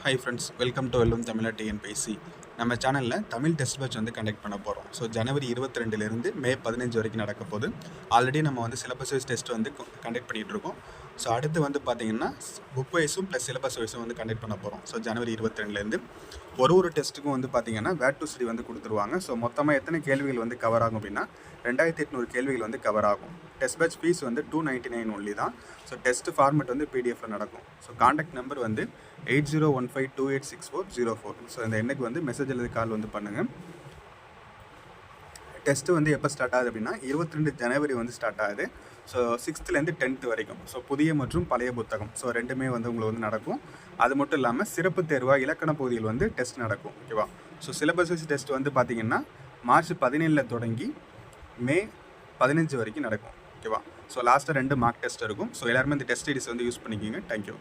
Hi friends, welcome to வெல்லும் தமிழா TNPSC. நம்ம சேனலில் தமிழ் டெஸ்ட் பேட்ச் வந்து கண்டக்ட் பண்ண போகிறோம். ஸோ ஜனவரி 22லேருந்து மே 15 வரைக்கும் நடக்க போகுது. ஆல்ரெடி நம்ம வந்து சிலபஸ் வைஸ் டெஸ்ட் வந்து கண்டக்ட் பண்ணிகிட்டு இருக்கோம். ஸோ அடுத்து வந்து பார்த்திங்கன்னா புக் வைஸும் ப்ளஸ் சிலபஸ் வைஸும் வந்து கண்டக்ட் பண்ண போகிறோம். ஸோ ஜனவரி 22லேருந்து ஒரு டெஸ்ட்டுக்கும் வந்து பார்த்திங்கன்னா வேட் டு ஸ்டடி வந்து கொடுத்துருவாங்க. ஸோ மொத்தமாக எத்தனை கேள்விகள் வந்து கவர் ஆகும் அப்படின்னா 2800 கேள்விகள் வந்து கவர் ஆகும். டெஸ்ட் பேட்ச் ஃபீஸ் வந்து 299 ஒன்லி தான். ஸோ டெஸ்ட் ஃபார்மெட் வந்து பிடிஎஃப்ல நடக்கும். ஸோ காண்டாக்ட் நம்பர் வந்து 8015286404. ஸோ இந்த எண்ணுக்கு வந்து மெசேஜ் அல்லது கால் வந்து பண்ணுங்கள். டெஸ்ட்டு வந்து எப்போ ஸ்டார்ட் ஆகுது அப்படின்னா 22 ஜனவரி வந்து ஸ்டார்ட் ஆகுது. ஸோ 6th-லேருந்து 10th வரைக்கும். ஸோ புதிய மற்றும் பழைய புத்தகம் ஸோ ரெண்டுமே வந்து உங்களுக்கு வந்து நடக்கும். அது மட்டும் இல்லாமல் சிறப்பு தேர்வாக இலக்கண பகுதியில் வந்து டெஸ்ட் நடக்கும். ஓகேவா? ஸோ சிலபஸ் வைஸ் டெஸ்ட் வந்து பார்த்திங்கன்னா மார்ச் 17 தொடங்கி மே 15 வரைக்கும் நடக்கும். ஓகேவா? ஸோ லாஸ்ட்டாக 2 மார்க் டெஸ்ட் இருக்கும். ஸோ எல்லாருமே இந்த டெஸ்ட் ஐடிஸ் வந்து யூஸ் பண்ணிக்கிங்க. தேங்க்யூ.